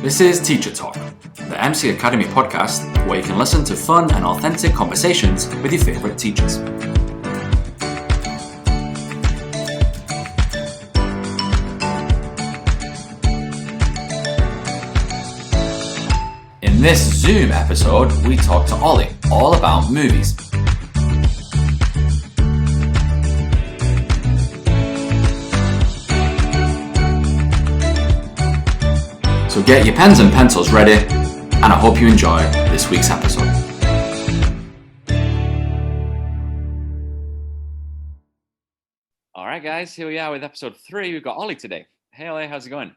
This is Teacher Talk, the MC Academy podcast where you can listen to fun and authentic conversations with your favourite teachers. In this Zoom episode, we talk to Olli all about movies. So get your pens and pencils ready, and I hope you enjoy this week's episode. All right, guys, here we are with episode 3. We've got Olli today. Hey, Olli, how's it going?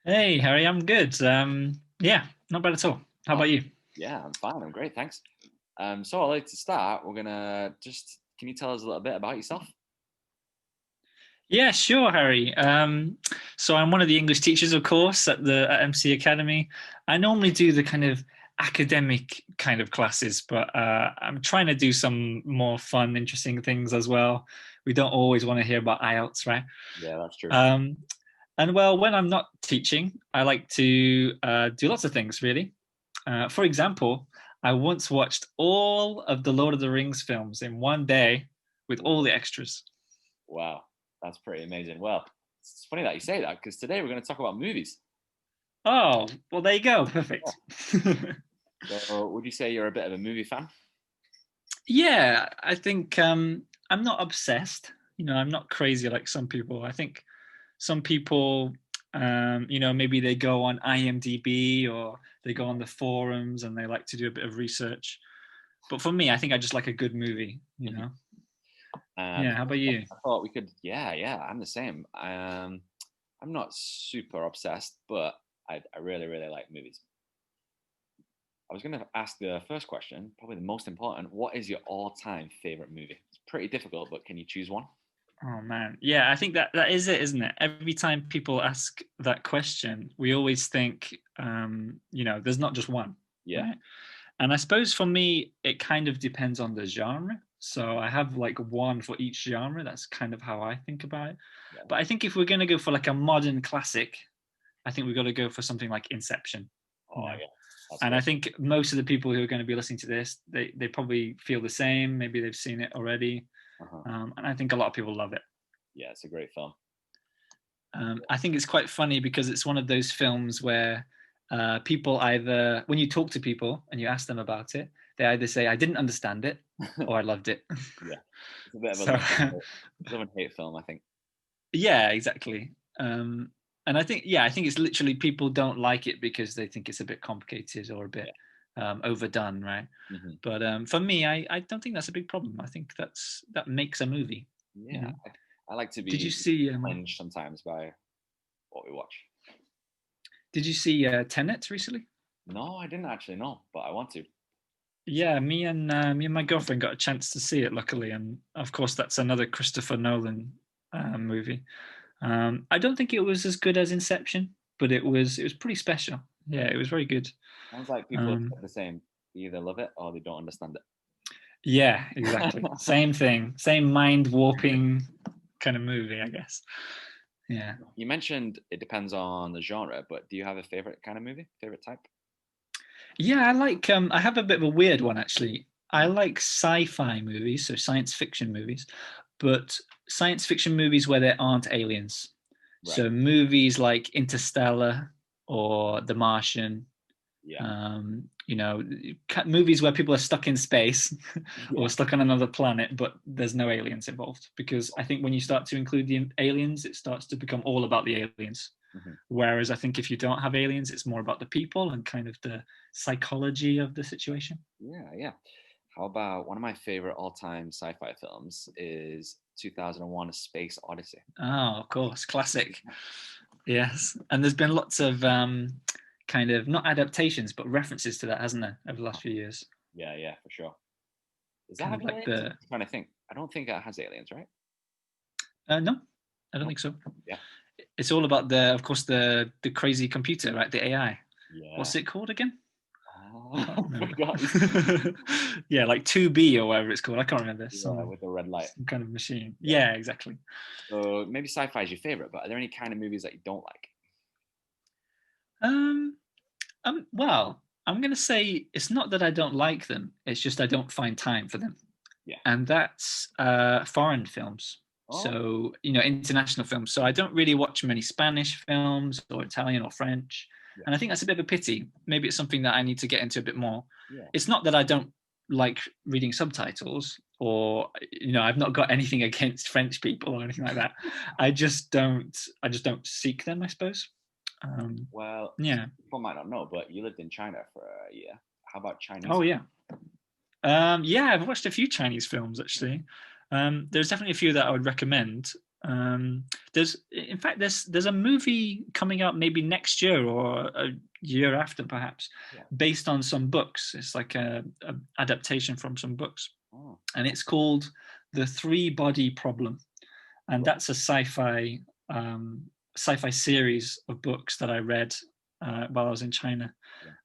Hey, Harry, I'm good. Yeah, not bad at all. How about you? Yeah, I'm fine. I'm great, thanks. So, Olli, to start, can you tell us a little bit about yourself? Yeah, sure, Harry. So I'm one of the English teachers, of course, at MC Academy. I normally do the kind of academic kind of classes, but I'm trying to do some more fun, interesting things as well. We don't always want to hear about IELTS, right? Yeah, that's true. And well, when I'm not teaching, I like to do lots of things, really. For example, I once watched all of the Lord of the Rings films in one day with all the extras. Wow. That's pretty amazing. Well, it's funny that you say that because today we're going to talk about movies. Oh, well, there you go. Perfect. Yeah. So, would you say you're a bit of a movie fan? Yeah, I think I'm not obsessed. I'm not crazy like some people. I think some people, maybe they go on IMDb or they go on the forums and they like to do a bit of research. But for me, I think I just like a good movie, Yeah, how about you? I thought we could, yeah, I'm the same. I'm not super obsessed, but I really, really like movies. I was going to ask the first question, probably the most important. What is your all-time favorite movie? It's pretty difficult, but can you choose one? Oh, man. Yeah, I think that is it, isn't it? Every time people ask that question, we always think, there's not just one. Yeah. Right? And I suppose for me, it kind of depends on the genre. So I have like one for each genre. That's kind of how I think about it. Yeah. But I think if we're going to go for like a modern classic, I think we've got to go for something like Inception. Oh, yeah. And great. I think most of the people who are going to be listening to this, they probably feel the same. Maybe they've seen it already. And I think a lot of people love it. Yeah, it's a great film. I think it's quite funny because it's one of those films where people either, when you talk to people and you ask them about it, they either say, I didn't understand it or I loved it. Yeah, it's a bit of a love and hate film, I think. Yeah, exactly. And I think it's literally people don't like it because they think it's a bit complicated or a bit overdone, right? Mm-hmm. But for me, I don't think that's a big problem. I think that makes a movie. Yeah, I like to be. Did you see challenged sometimes by what we watch? Did you see Tenet recently? No, I didn't actually know, but I want to. Yeah, me and my girlfriend got a chance to see it, luckily, and of course that's another Christopher Nolan movie. I don't think it was as good as Inception, but it was pretty special. Yeah, it was very good. Sounds like people are the same. They either love it or they don't understand it. Yeah, exactly. Same thing. Same mind warping kind of movie, I guess. Yeah. You mentioned it depends on the genre, but do you have a favorite kind of movie? Favorite type? Yeah, I like. I have a bit of a weird one actually. I like sci-fi movies, so science fiction movies, but science fiction movies where there aren't aliens. Right. So movies like Interstellar or The Martian. Yeah. Movies where people are stuck in space or stuck on another planet, but there's no aliens involved. Because I think when you start to include the aliens, it starts to become all about the aliens. Mm-hmm. Whereas I think if you don't have aliens, it's more about the people and kind of the psychology of the situation. Yeah. How about one of my favorite all-time sci-fi films is 2001: A Space Odyssey. Oh, of course, classic. Yes, and there's been lots of kind of not adaptations, but references to that, hasn't there, over the last few years? Yeah, for sure. Is that like aliens? I'm trying to think. I don't think it has aliens, right? No, I don't think so. Yeah. It's all about of course, the crazy computer, right? The AI. Yeah. What's it called again? I can't I remember. forgot. Yeah, like 2B or whatever it's called. I can't remember. Yeah, with the red light. Some kind of machine. Yeah. Yeah, exactly. So maybe sci-fi is your favorite, but are there any kind of movies that you don't like? Um, well, I'm gonna say it's not that I don't like them. It's just I don't find time for them, Yeah. and that's foreign films. Oh, So international films. So I don't really watch many Spanish films or Italian or French, yeah, and I think that's a bit of a pity. Maybe it's something that I need to get into a bit more. yeah. It's not that I don't like reading subtitles, or I've not got anything against French people or anything like that. I just don't. I just don't seek them, I suppose. Well, Yeah. people might not know, but you lived in China for a year. How about Chinese? Oh yeah. Yeah, I've watched a few Chinese films actually. There's definitely a few that I would recommend. In fact, there's a movie coming out maybe next year or a year after, perhaps, Yeah. based on some books. It's like a adaptation from some books, Oh, and it's called The Three Body Problem, and right. that's a sci-fi series of books that I read while I was in China.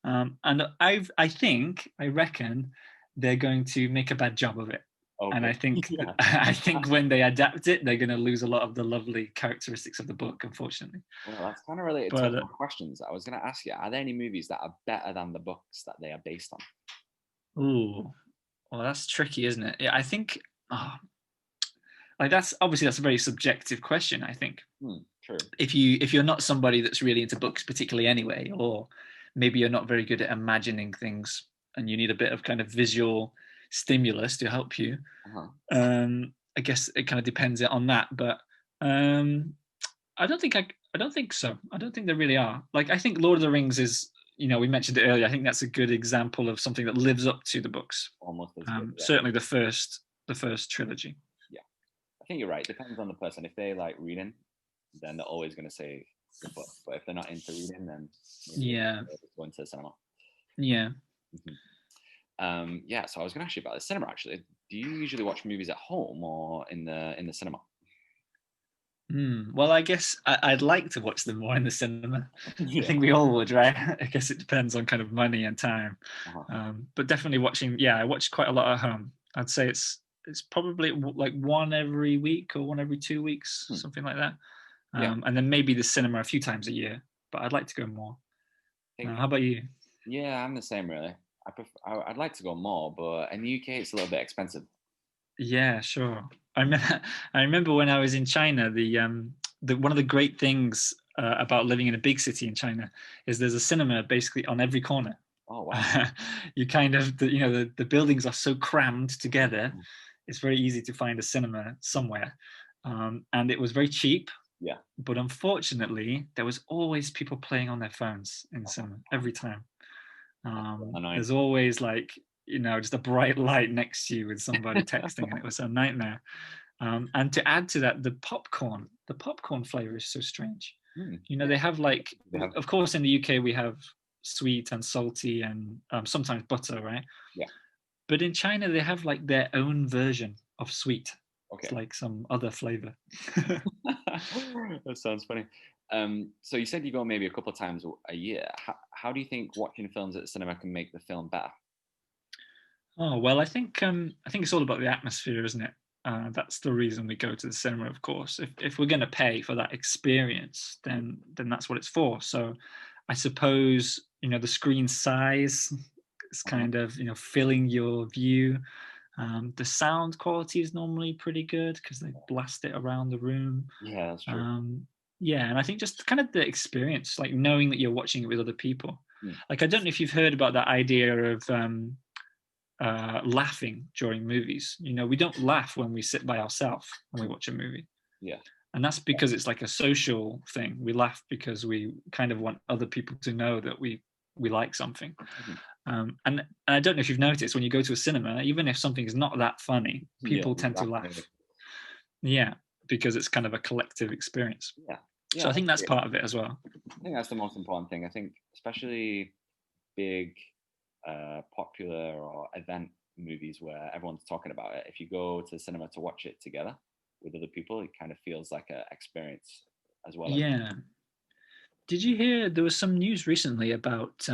Yeah. And I reckon they're going to make a bad job of it. And Okay. I think Yeah. I think when they adapt it, they're going to lose a lot of the lovely characteristics of the book, unfortunately. Well, that's kind of related to But my questions. I was going to ask you, are there any movies that are better than the books that they are based on? ooh, well, that's tricky, isn't it? Yeah, I think oh, like that's a very subjective question. I think True. if you're not somebody that's really into books particularly anyway, or maybe you're not very good at imagining things and you need a bit of kind of visual stimulus to help you, Uh-huh. I guess it kind of depends on that. But um, I don't think so. I don't think there really are. Like I think Lord of the Rings is, we mentioned it earlier. I think that's a good example of something that lives up to the books. Almost as good. Yeah. Certainly the first trilogy. Yeah. I think you're right. Depends on the person. If they like reading, then they're always going to say the book. But if they're not into reading, then maybe Yeah, they'll just go into the cinema. yeah. Mhm. Yeah. So I was going to ask you about the cinema. Actually, do you usually watch movies at home or in the cinema? Well, I guess I'd like to watch them more in the cinema. I Yeah. think we all would, right? I guess it depends on kind of money and time. Uh-huh. But definitely watching. Yeah, I watch quite a lot at home. I'd say it's probably like one every week or one every 2 weeks, Hmm. something like that. Yeah. And then maybe the cinema a few times a year. But I'd like to go more. I think How about you? yeah, I'm the same really. I'd like to go more, but in the UK it's a little bit expensive. Yeah, sure. I remember. I remember when I was in China. The one of the great things about living in a big city in China is there's a cinema basically on every corner. Oh wow. You kind of the buildings are so crammed together. Mhm. It's very easy to find a cinema somewhere, and it was very cheap. Yeah. But unfortunately, there was always people playing on their phones in the cinema every time. That's annoying. There's always like just a bright light next to you with somebody texting, and it was a nightmare. And to add to that, the popcorn flavor is so strange. Yeah. They have like, They have of course, in the UK we have sweet and salty and sometimes butter, right? yeah. But in China they have like their own version of sweet. It's Okay. like some other flavor. That sounds funny. So you said you go maybe a couple of times a year. How do you think watching films at the cinema can make the film better? Oh well, I think it's all about the atmosphere, isn't it? That's the reason we go to the cinema, of course. If we're going to pay for that experience, then that's what it's for. So, I suppose the screen size is Uh-huh. kind of filling your view. The sound quality is normally pretty good because they blast it around the room. Yeah, that's true. Um, yeah, and I think just kind of the experience, like knowing that you're watching it with other people. Mm. Like I don't know if you've heard about that idea of laughing during movies. We don't laugh when we sit by ourselves when we watch a movie. Yeah. And that's because it's like a social thing. We laugh because we kind of want other people to know that we like something. Mhm. And I don't know if you've noticed when you go to a cinema, even if something is not that funny, Yeah, people tend to exactly. laugh. Yeah, because it's kind of a collective experience. Yeah. So Yeah, I I think that's agree. part of it as well. I think that's the most important thing. I think especially big popular or event movies where everyone's talking about it. If you go to the cinema to watch it together with other people, it kind of feels like an experience as well as Yeah. Did you hear there was some news recently about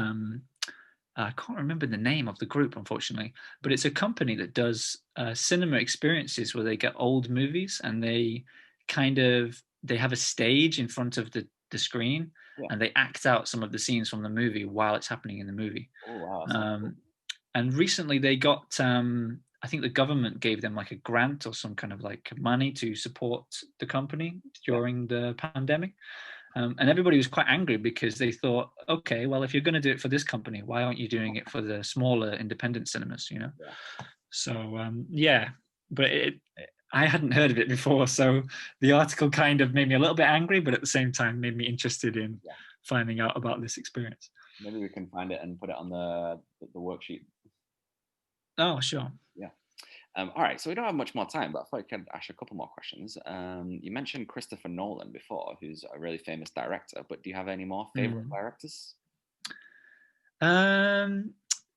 I can't remember the name of the group, unfortunately, but it's a company that does cinema experiences where they get old movies and they have a stage in front of the screen, Yeah. and they act out some of the scenes from the movie while it's happening in the movie. Oh wow, that sounds cool. Um, and recently they got, I think the government gave them like a grant or some kind of like money to support the company Yeah. during the pandemic. And everybody was quite angry because they thought, okay, well, if you're going to do it for this company, why aren't you doing it for the smaller independent cinemas? Yeah. So yeah, but I hadn't heard of it before, so the article kind of made me a little bit angry, but at the same time made me interested in Yeah. finding out about this experience. Maybe we can find it and put it on the worksheet. Oh, sure. Yeah. All right, so we don't have much more time, but I thought I could ask you a couple more questions. You mentioned Christopher Nolan before, who's a really famous director, but do you have any more favorite Mm. directors?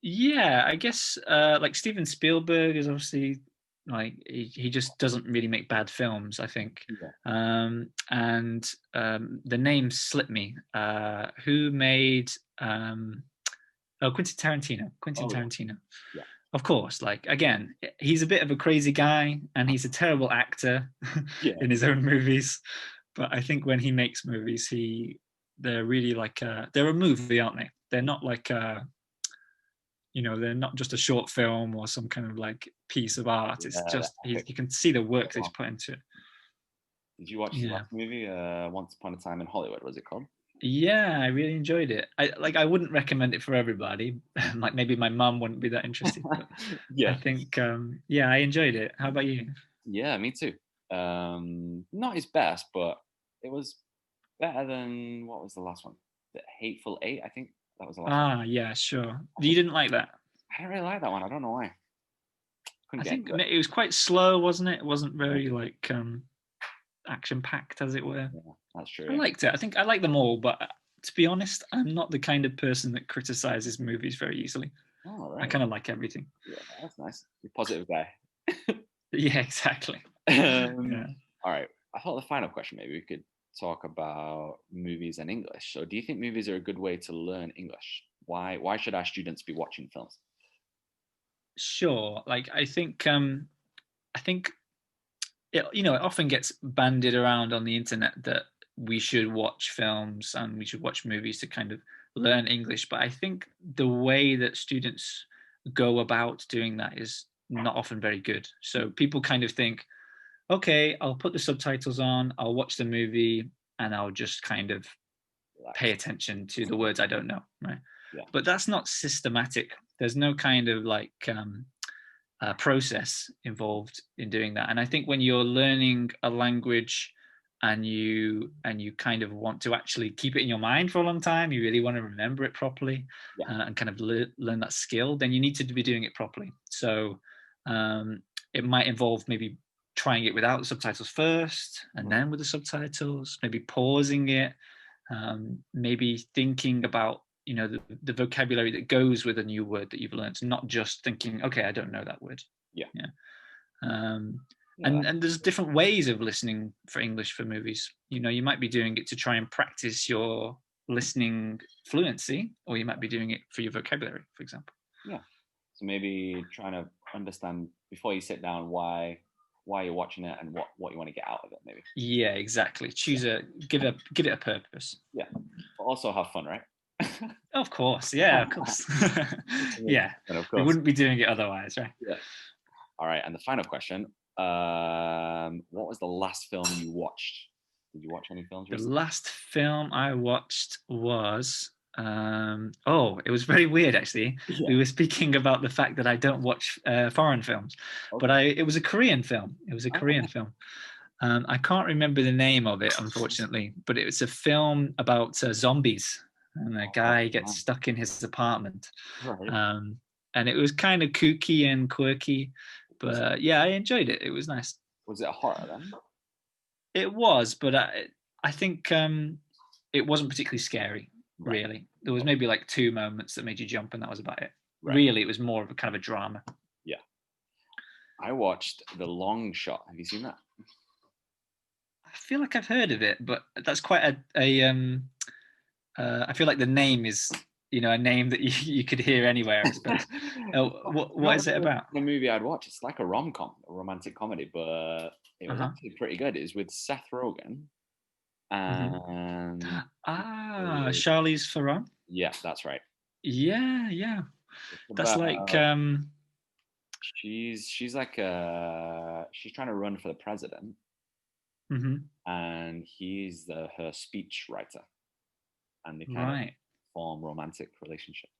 Yeah, I guess like Steven Spielberg is obviously like he just doesn't really make bad films, I think. Yeah. And the name slipped me. Who made Quentin Tarantino? Quentin Oh yeah. Tarantino. Yeah. Of course, like again, he's a bit of a crazy guy and he's a terrible actor Yeah. in his own movies. But I think when he makes movies, they're really like they're a movie, aren't they? They're not like they're not just a short film or some kind of like piece of art. It's Yeah. just you can see the work that he's Well, put into it. did you watch the Yeah. last movie, Once Upon a Time in Hollywood? Was it called? Yeah, I really enjoyed it. I wouldn't recommend it for everybody. Like maybe my mum wouldn't be that interested, but I Yeah. think yeah, I enjoyed it. How about you? Yeah, me too. Not his best, but it was better than what was the last one? The Hateful Eight, I think that was the last one. Ah, yeah, sure. I You think didn't like that? I didn't really like that one. I don't know why. Couldn't I get think into it. it was quite slow, wasn't it? It wasn't Yeah, very like action packed, as it were. yeah, that's true. I Yeah. liked it. I think I like them all, but to be honest, I'm not the kind of person that criticizes movies very easily. Oh, I right. kind of like everything. Yeah, that's nice. You're a positive guy. Yeah, exactly. um, Yeah. all right. I thought the final question maybe we could talk about movies and English. So, do you think movies are a good way to learn English? Why should our students be watching films? Sure. Like I think it often gets bandied around on the internet that we should watch films and we should watch movies to kind of learn English, but I think the way that students go about doing that is not often very good. So people kind of think, okay, I'll put the subtitles on, I'll watch the movie, and I'll just kind of pay Relax. attention to the words I don't know, right? Yeah. But that's not systematic. There's no kind of like process involved in doing that. And I think when you're learning a language and you kind of want to actually keep it in your mind for a long time, you really want to remember it properly Yeah. and kind of learn that skill, then you need to be doing it properly. So it might involve maybe trying it without the subtitles first and then with the subtitles, maybe pausing it, maybe thinking about the vocabulary that goes with a new word that you've learned, not just thinking, okay, I don't know that word. Yeah. Yeah. um, Yeah. and there's different ways of listening for English for movies. You might be doing it to try and practice your listening fluency, or you might be doing it for your vocabulary, for example. Yeah. So maybe trying to understand before you sit down why you're watching it and what you want to get out of it, maybe. Yeah, exactly. Give it a purpose. Yeah. But also have fun, right? Of course. Yeah, of course. Yeah, And of we course. wouldn't be doing it otherwise, right? Yeah. All right. And the final question. What was the last film you watched? Did you watch any films The recently? last film I watched was it was very weird actually. Yeah. We were speaking about the fact that I don't watch foreign films, but Okay. it was a Korean film. It was a Oh, Korean nice. film. I can't remember the name of it, unfortunately, but it was a film about zombies, and a Oh, guy gets nice. stuck in his apartment. Right. And it was kind of kooky and quirky, Was but yeah, I enjoyed it. It was nice. was it a horror then? It was, but I think it wasn't particularly scary. Right. Really, there was maybe like 2 moments that made you jump, and that was about it. Right. Really, it was more of a kind of a drama. Yeah. I watched The Long Shot. Have you seen that? I feel like I've heard of it, but that's quite a I feel like the name is a name that you could hear anywhere, I suppose. What is it about? The movie I'd watch. It's like a rom-com, a romantic comedy, but it was Uh-huh. actually pretty good. It's with Seth Rogen Hmm. and Charlize Theron. yeah, that's right. Yeah, yeah. It's That's about like she's like she's trying to run for the president, mhm, and he's her speech writer, and they kind of right. form romantic relationship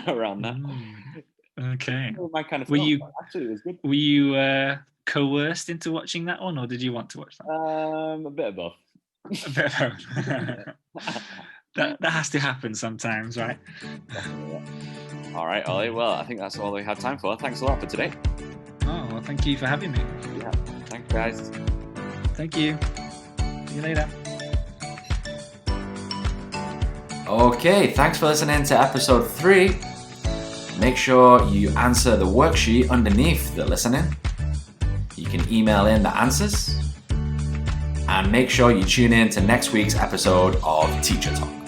around that. Mm, okay. My kind of Were film. you Actually, it was good. were you coerced into watching that one, or did you want to watch that? A bit of both. A bit of both. That has to happen sometimes, right? Definitely, yeah. All right, Ollie. Well, I think that's all we have time for. Thanks a lot for today. Oh, well, thank you for having me. Yeah. Thanks, guys. Thank you. See you later. Okay, thanks for listening to episode 3. Make sure you answer the worksheet underneath the listening. You can email in the answers. And make sure you tune in to next week's episode of Teacher Talk.